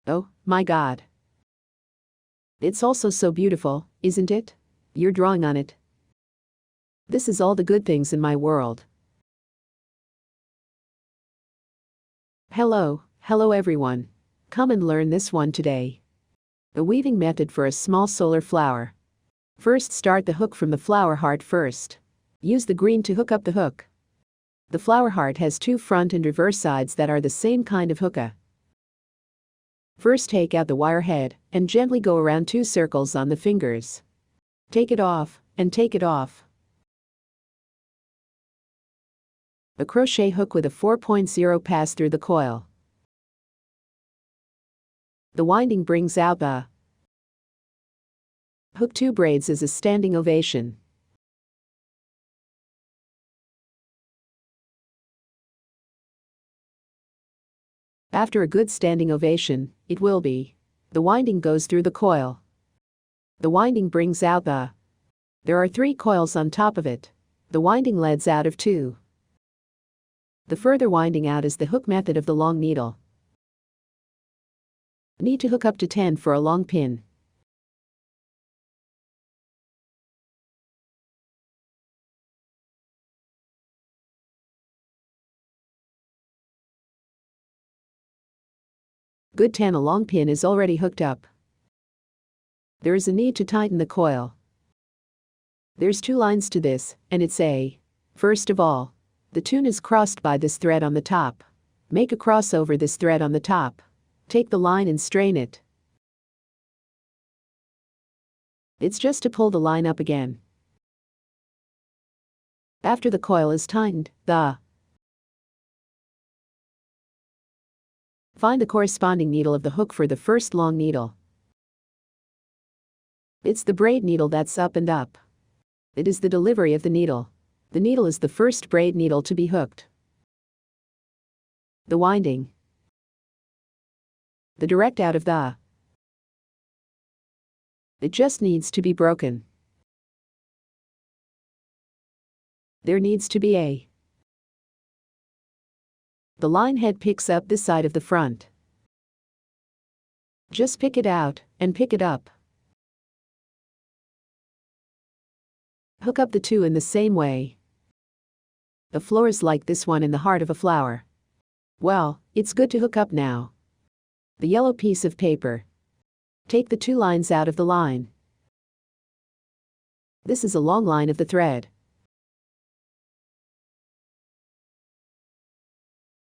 Oh, my God. It's also so beautiful, isn't it? You're drawing on it. This is all the good things in my world. Hello everyone. Come and learn this one today. The weaving method for a small solar flower. First, start the hook from the flower heart first. Use the green to hook up the hook. The flower heart has two front and reverse sides that are the same kind of hookah. First, take out the wire head and gently go around 2 circles on the fingers. Take it off and take it off. A crochet hook with a 4.0 pass through the coil. The winding brings out the hook 2 braids as a standing ovation. After a good standing ovation, it will be. The winding goes through the coil. The winding brings out the. There are 3 coils on top of it. The winding leads out of 2. The further winding out is the hook method of the long needle. Need to hook up to 10 for a long pin. Good 10. A long pin is already hooked up. There is a need to tighten the coil. There's 2 lines to this, and it's a. First of all, the tune is crossed by this thread on the top. Make a cross over this thread on the top. Take the line and strain it. It's just to pull the line up again. After the coil is tightened, find the corresponding needle of the hook for the first long needle. It's the braid needle that's up and up. It is the delivery of the needle. The needle is the first braid needle to be hooked. The winding. The direct out of the. It just needs to be broken. There needs to be a. The line head picks up this side of the front. Just pick it out and pick it up. Hook up the 2 in the same way. The floor is like this one in the heart of a flower. Well, it's good to hook up now. The yellow piece of paper. Take the 2 lines out of the line. This is a long line of the thread.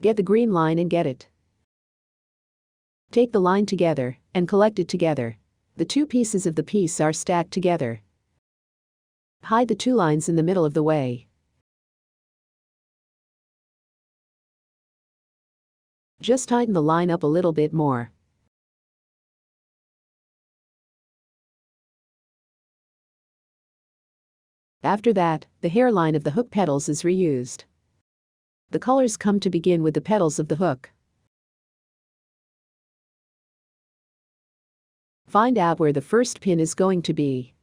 Get the green line and get it. Take the line together and collect it together. The 2 pieces of the piece are stacked together. Hide the 2 lines in the middle of the way. Just tighten the line up a little bit more. After that, the hairline of the hook petals is reused. The colors come to begin with the petals of the hook. Find out where the first pin is going to be.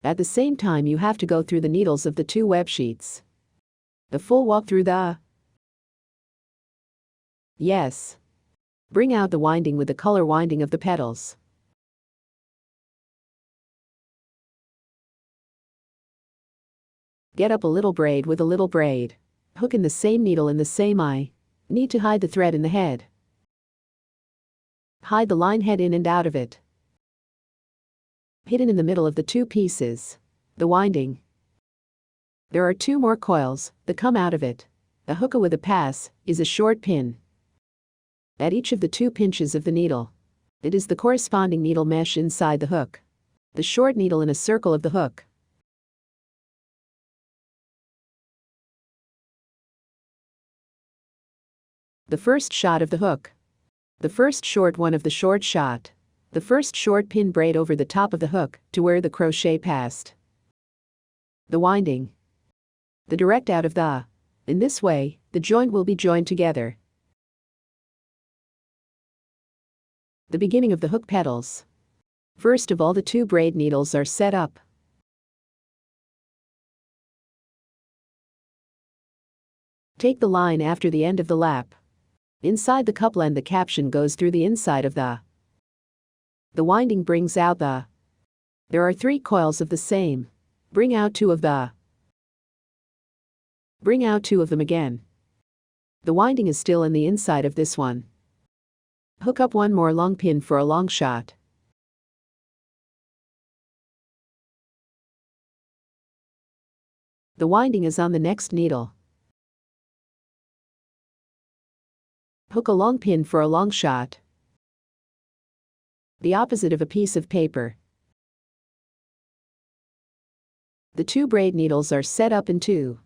At the same time, you have to go through the needles of the 2 web sheets. The full walk through the. Yes. Bring out the winding with the color winding of the petals. Get up a little braid with a little braid. Hook in the same needle in the same eye. Need to hide the thread in the head. Hide the line head in and out of it. Hidden in the middle of the 2 pieces. The winding. There are 2 more coils that come out of it. The hookah with a pass is a short pin. At each of the 2 pinches of the needle. It is the corresponding needle mesh inside the hook. The short needle in a circle of the hook. The first shot of the hook. The first short one of the short shot. The first short pin braid over the top of the hook to where the crochet passed. The winding. The direct out of the. In this way, the joint will be joined together. The beginning of the hook petals. First of all, the 2 braid needles are set up. Take the line after the end of the lap. Inside the coupland, the caption goes through the inside of the winding brings out the. There are 3 coils of the same. Bring out 2 of the. Bring out 2 of them again. The winding is still in the inside of this one. Hook up 1 more long pin for a long shot. The winding is on the next needle. Hook a long pin for a long shot. The opposite of a piece of paper. The 2 braid needles are set up in 2.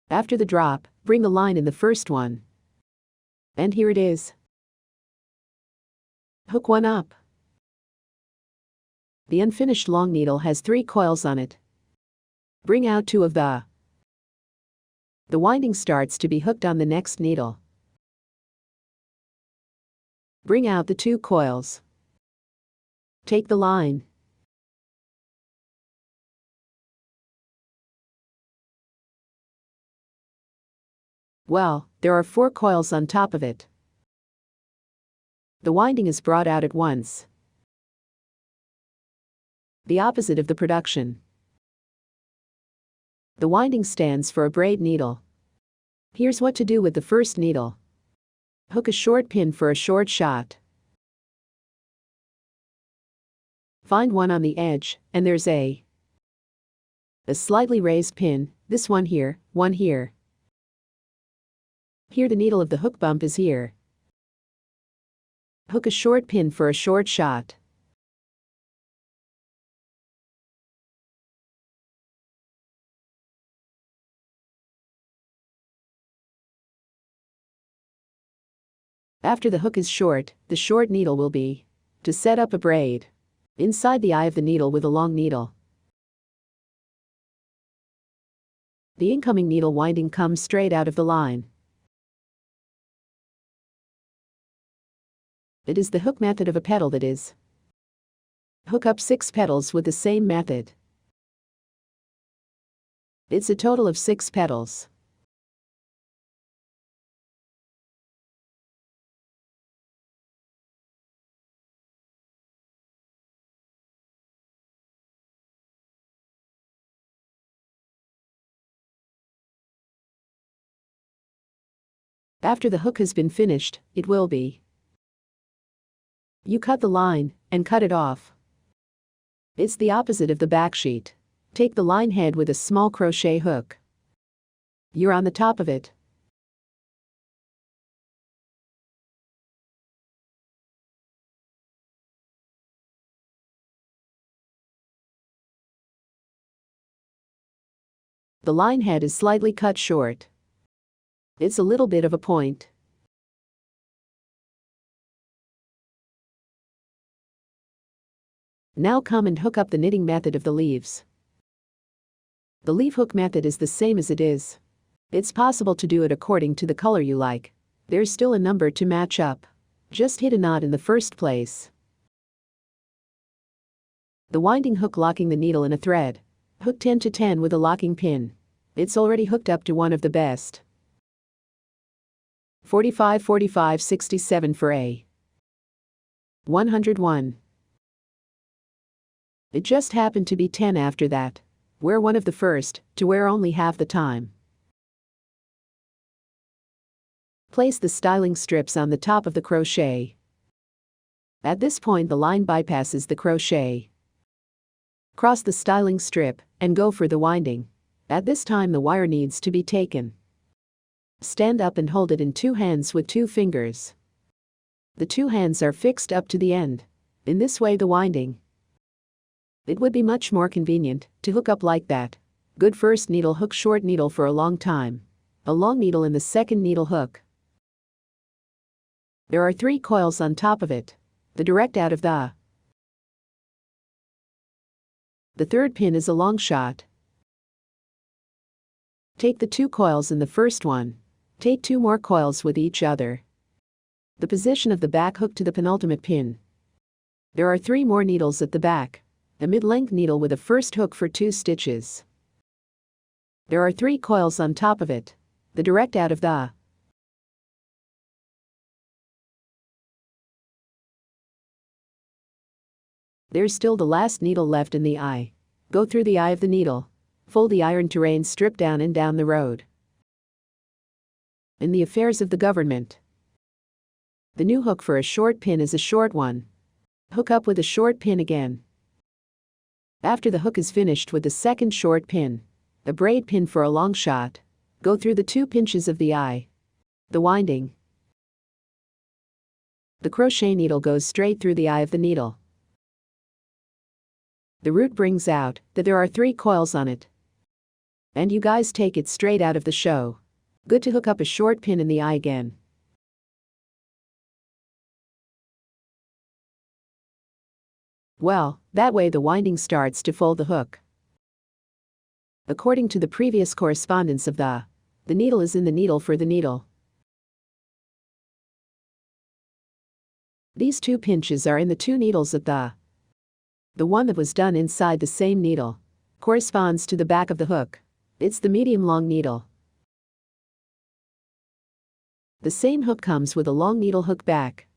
After the drop, bring the line in the first one. And here it is. Hook 1 up. The unfinished long needle has 3 coils on it. Bring out 2 of the. The winding starts to be hooked on the next needle. Bring out the 2 coils. Take the line. Well, there are 4 coils on top of it. The winding is brought out at once. The opposite of the production. The winding stands for a braid needle. Here's what to do with the first needle. Hook a short pin for a short shot. Find one on the edge, and there's a slightly raised pin, this one here, one here. Here the needle of the hook bump is here. Hook a short pin for a short shot. After the hook is short, the short needle will be to set up a braid inside the eye of the needle with a long needle. The incoming needle winding comes straight out of the line. It is the hook method of a petal, that is. Hook up 6 petals with the same method. It's a total of 6 petals. After the hook has been finished, it will be. You cut the line, and cut it off. It's the opposite of the back sheet. Take the line head with a small crochet hook. You're on the top of it. The line head is slightly cut short. It's a little bit of a point. Now come and hook up the knitting method of the leaves. The leaf hook method is the same as it is. It's possible to do it according to the color you like. There's still a number to match up. Just hit a knot in the first place. The winding hook locking the needle in a thread. Hook 10 to 10 with a locking pin. It's already hooked up to one of the best. 45, 45, 67 for A. 101. It just happened to be 10 after that. Wear one of the first, to wear only half the time. Place the styling strips on the top of the crochet. At this point the line bypasses the crochet. Cross the styling strip, and go for the winding. At this time the wire needs to be taken. Stand up and hold it in 2 hands with 2 fingers. The 2 hands are fixed up to the end. In this way the winding. It would be much more convenient to hook up like that. Good first needle hook, short needle for a long time. A long needle in the second needle hook. There are 3 coils on top of it. The direct out of the. The third pin is a long shot. Take the 2 coils in the first one. Take 2 more coils with each other. The position of the back hook to the penultimate pin. There are 3 more needles at the back. A mid-length needle with a first hook for 2 stitches. There are 3 coils on top of it. the direct out of the. There's still the last needle left in the eye. Go through the eye of the needle. Fold the iron terrain strip down and down the road. In the affairs of the government. The new hook for a short pin is a short one. Hook up with a short pin again. After the hook is finished with the second short pin, a braid pin for a long shot. Go through the 2 pinches of the eye. The winding. The crochet needle goes straight through the eye of the needle. The root brings out that there are 3 coils on it. And you guys take it straight out of the show. Good to hook up a short pin in the eye again. Well, that way the winding starts to fold the hook. According to the previous correspondence of the needle is in the needle for the needle. These 2 pinches are in the 2 needles of the one that was done inside the same needle corresponds to the back of the hook. It's the medium long needle. The same hook comes with a long needle hook back.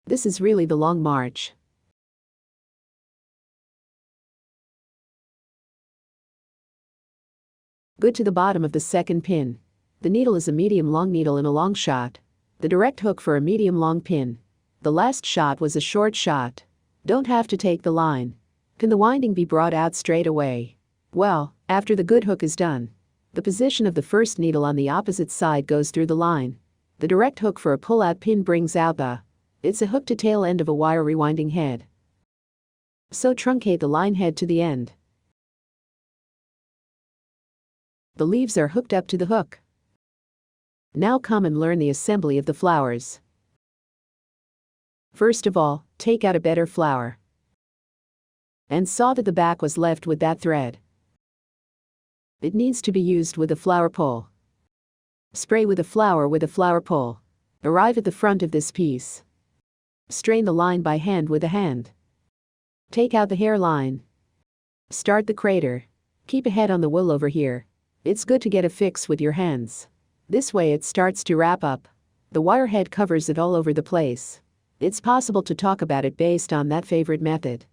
This is really the long march. Good to the bottom of the second pin. The needle is a medium long needle in a long shot. The direct hook for a medium long pin. The last shot was a short shot. Don't have to take the line. Can the winding be brought out straight away? Well, after the good hook is done. The position of the first needle on the opposite side goes through the line. The direct hook for a pull-out pin brings out the. It's a hook to tail end of a wire rewinding head. So truncate the line head to the end. The leaves are hooked up to the hook. Now come and learn the assembly of the flowers. First of all, take out a better flower. And saw that the back was left with that thread. It needs to be used with a flower pole. Spray with a flower pole. Arrive at the front of this piece. Strain the line by hand with a hand. Take out the hairline. Start the crater. Keep a head on the wool over here. It's good to get a fix with your hands. This way it starts to wrap up. The wire head covers it all over the place. It's possible to talk about it based on that favorite method.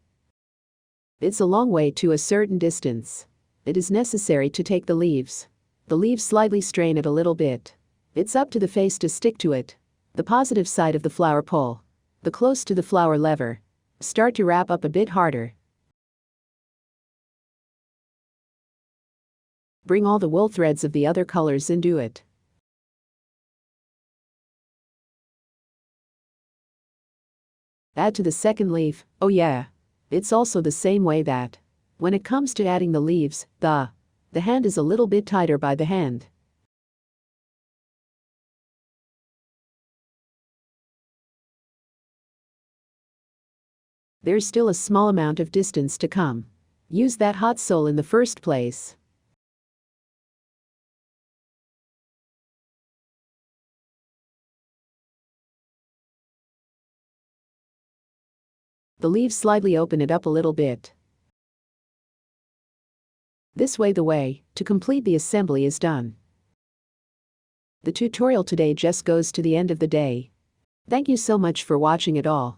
It's a long way to a certain distance. It is necessary to take the leaves. The leaves slightly strain it a little bit. It's up to the face to stick to it. The positive side of the flower pole. The close to the flower lever. Start to wrap up a bit harder. Bring all the wool threads of the other colors into it. Add to the second leaf. Oh yeah. It's also the same way that, when it comes to adding the leaves, the hand is a little bit tighter by the hand. There's still a small amount of distance to come. Use that hot sole in the first place. The leaves slightly open it up a little bit. This way the way to complete the assembly is done. The tutorial today just goes to the end of the day. Thank you so much for watching it all.